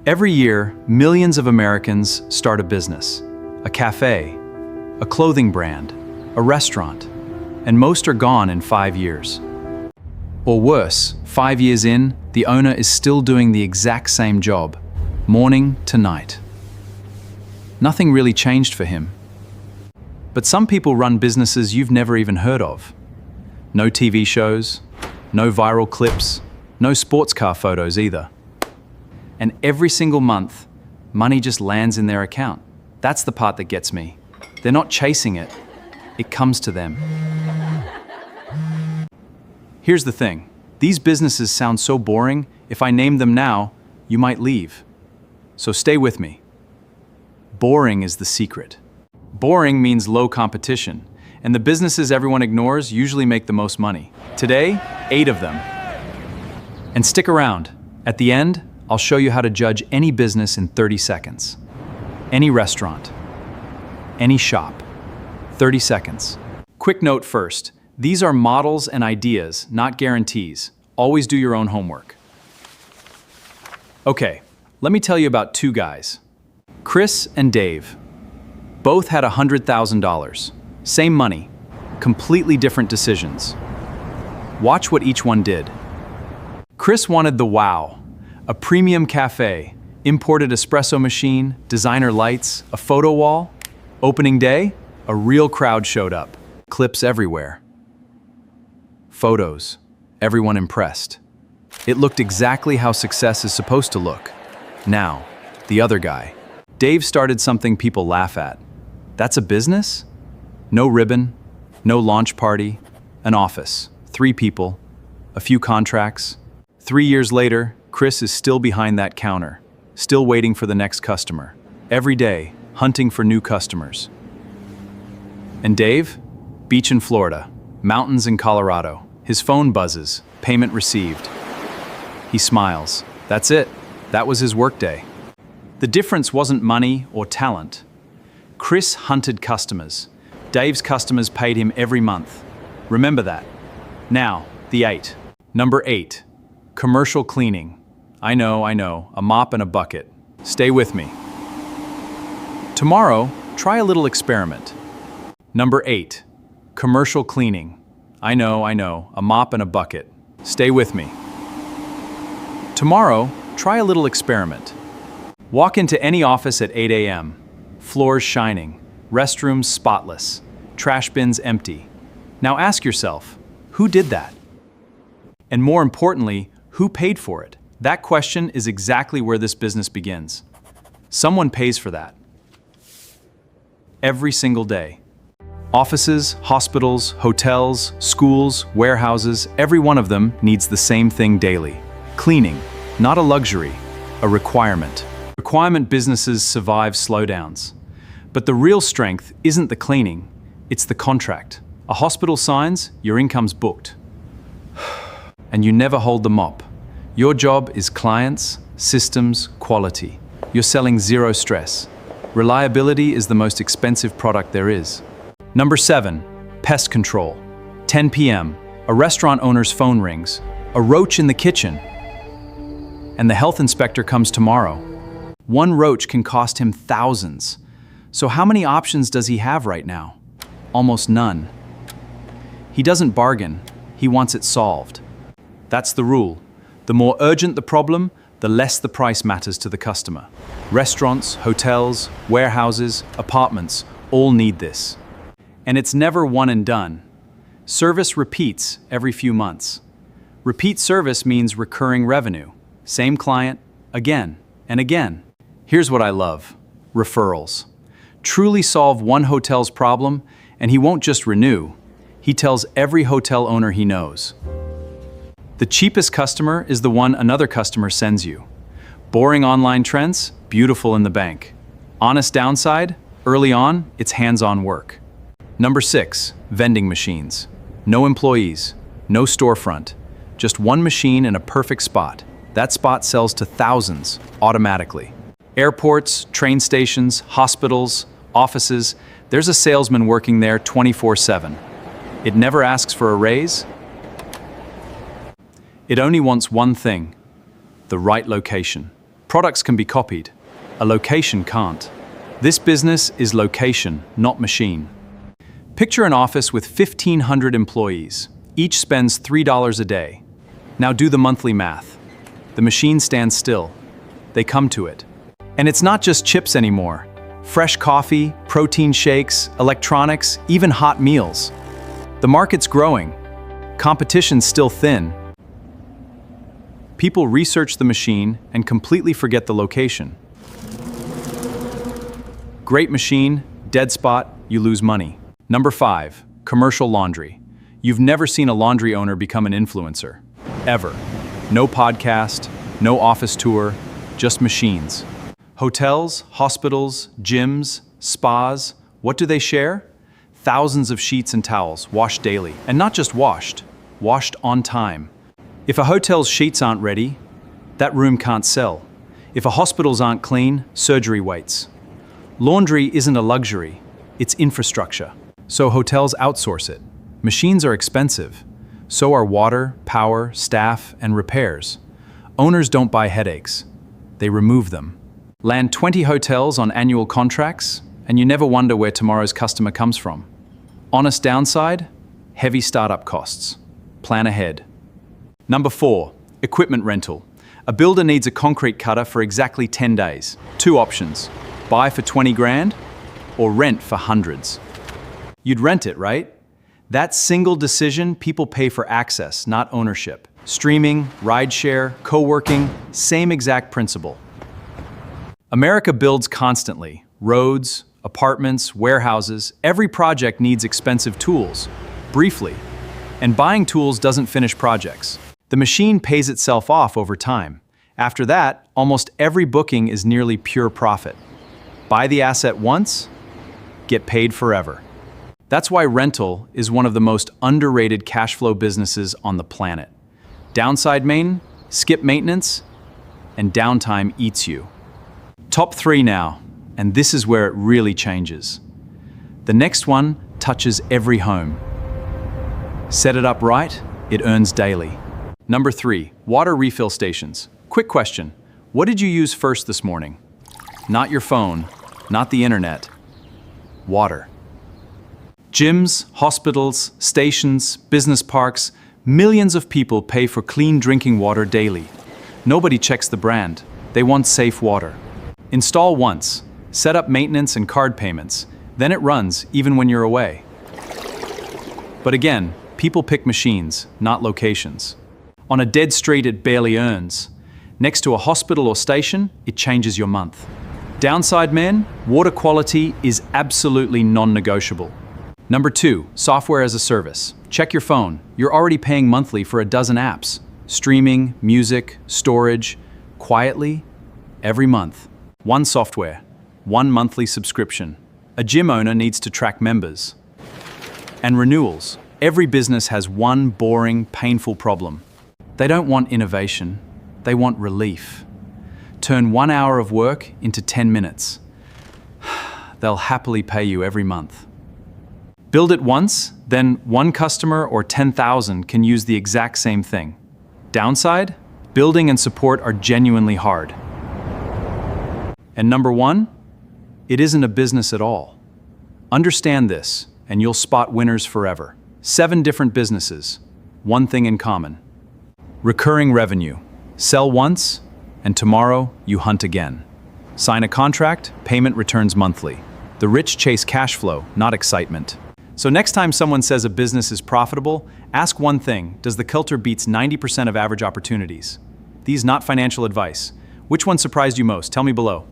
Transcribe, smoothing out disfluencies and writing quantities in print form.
Every year, millions of Americans start a business, a cafe, a clothing brand, a restaurant, and most are gone in 5 years. Or worse, 5 years in, the owner is still doing the exact same job, morning to night. Nothing really changed for him. But some people run businesses you've never even heard of. No TV shows, no viral clips, no sports car photos either. And every single month, money just lands in their account. That's the part that gets me. They're not chasing it, it comes to them. Here's the thing, these businesses sound so boring, if I name them now, you might leave. So stay with me. Boring is the secret. Boring means low competition, and the businesses everyone ignores usually make the most money. Today, 8 of them. And stick around. At the end, I'll show you how to judge any business in 30 seconds. Any restaurant, any shop, 30 seconds. Quick note first, these are models and ideas, not guarantees. Always do your own homework. Okay, let me tell you about 2 guys. Chris and Dave. Both had $100,000. Same money, completely different decisions. Watch what each one did. Chris wanted the wow, a premium cafe, imported espresso machine, designer lights, a photo wall. Opening day, a real crowd showed up. Clips everywhere. Photos, everyone impressed. It looked exactly how success is supposed to look. Now, the other guy. Dave started something people laugh at. That's a business? No ribbon, no launch party, an office, 3 people, a few contracts. 3 years later, Chris is still behind that counter, still waiting for the next customer. Every day, hunting for new customers. And Dave? Beach in Florida, mountains in Colorado. His phone buzzes, payment received. He smiles. That's it. That was his workday. The difference wasn't money or talent. Chris hunted customers. Dave's customers paid him every month. Remember that. Now, the 8. Number 8, commercial cleaning. I know, a mop and a bucket. Stay with me. Tomorrow, try a little experiment. Number 8, commercial cleaning. I know, a mop and a bucket. Stay with me. Tomorrow, try a little experiment. Walk into any office at 8 a.m. Floors shining, restrooms spotless, trash bins empty. Now ask yourself, who did that? And more importantly, who paid for it? That question is exactly where this business begins. Someone pays for that. Every single day. Offices, hospitals, hotels, schools, warehouses, every one of them needs the same thing daily. Cleaning, not a luxury, a requirement. Requirement businesses survive slowdowns. But the real strength isn't the cleaning, it's the contract. A hospital signs, your income's booked. And you never hold the mop. Your job is clients, systems, quality. You're selling zero stress. Reliability is the most expensive product there is. Number 7, pest control. 10 p.m., a restaurant owner's phone rings. A roach in the kitchen. And the health inspector comes tomorrow. One roach can cost him thousands. So how many options does he have right now? Almost none. He doesn't bargain, he wants it solved. That's the rule. The more urgent the problem, the less the price matters to the customer. Restaurants, hotels, warehouses, apartments all need this. And it's never one and done. Service repeats every few months. Repeat service means recurring revenue. Same client, again and again. Here's what I love, referrals. Truly solve one hotel's problem, and he won't just renew. He tells every hotel owner he knows. The cheapest customer is the one another customer sends you. Boring online trends, beautiful in the bank. Honest downside, early on, it's hands-on work. Number 6, vending machines. No employees, no storefront, just one machine in a perfect spot. That spot sells to thousands, automatically. Airports, train stations, hospitals, offices, there's a salesman working there 24/7. It never asks for a raise. It only wants one thing, the right location. Products can be copied. A location can't. This business is location, not machine. Picture an office with 1,500 employees. Each spends $3 a day. Now do the monthly math. The machine stands still. They come to it. And it's not just chips anymore. Fresh coffee, protein shakes, electronics, even hot meals. The market's growing. Competition's still thin. People research the machine and completely forget the location. Great machine, dead spot, you lose money. Number 5, commercial laundry. You've never seen a laundry owner become an influencer. Ever. No podcast, no office tour, just machines. Hotels, hospitals, gyms, spas, what do they share? Thousands of sheets and towels, washed daily. And not just washed on time. If a hotel's sheets aren't ready, that room can't sell. If a hospital's aren't clean, surgery waits. Laundry isn't a luxury, it's infrastructure. So hotels outsource it. Machines are expensive. So are water, power, staff, and repairs. Owners don't buy headaches. They remove them. Land 20 hotels on annual contracts, and you never wonder where tomorrow's customer comes from. Honest downside? Heavy startup costs. Plan ahead. Number 4, equipment rental. A builder needs a concrete cutter for exactly 10 days. 2 options. Buy for 20 grand or rent for hundreds. You'd rent it, right? That single decision, people pay for access, not ownership. Streaming, rideshare, co-working, same exact principle. America builds constantly. Roads, apartments, warehouses, every project needs expensive tools, briefly. And buying tools doesn't finish projects. The machine pays itself off over time. After that, almost every booking is nearly pure profit. Buy the asset once, get paid forever. That's why rental is one of the most underrated cash flow businesses on the planet. Downside main, skip maintenance, and downtime eats you. Top 3 now, and this is where it really changes. The next one touches every home. Set it up right, it earns daily. Number 3, water refill stations. Quick question, what did you use first this morning? Not your phone, not the internet. Water. Gyms, hospitals, stations, business parks, millions of people pay for clean drinking water daily. Nobody checks the brand. They want safe water. Install once, set up maintenance and card payments, then it runs even when you're away. But again, people pick machines, not locations. On a dead street, it barely earns. Next to a hospital or station, it changes your month. Downside man, water quality is absolutely non-negotiable. Number 2, software as a service. Check your phone. You're already paying monthly for a dozen apps. Streaming, music, storage, quietly, every month. One software, one monthly subscription. A gym owner needs to track members. And renewals. Every business has one boring, painful problem. They don't want innovation, they want relief. Turn 1 hour of work into 10 minutes. They'll happily pay you every month. Build it once, then one customer or 10,000 can use the exact same thing. Downside? Building and support are genuinely hard. And number 1, it isn't a business at all. Understand this, and you'll spot winners forever. 7 different businesses, one thing in common. Recurring revenue. Sell once, and tomorrow you hunt again. Sign a contract, payment returns monthly. The rich chase cash flow, not excitement. So next time someone says a business is profitable, ask one thing: does the culture beats 90% of average opportunities? These not financial advice. Which one surprised you most? Tell me below.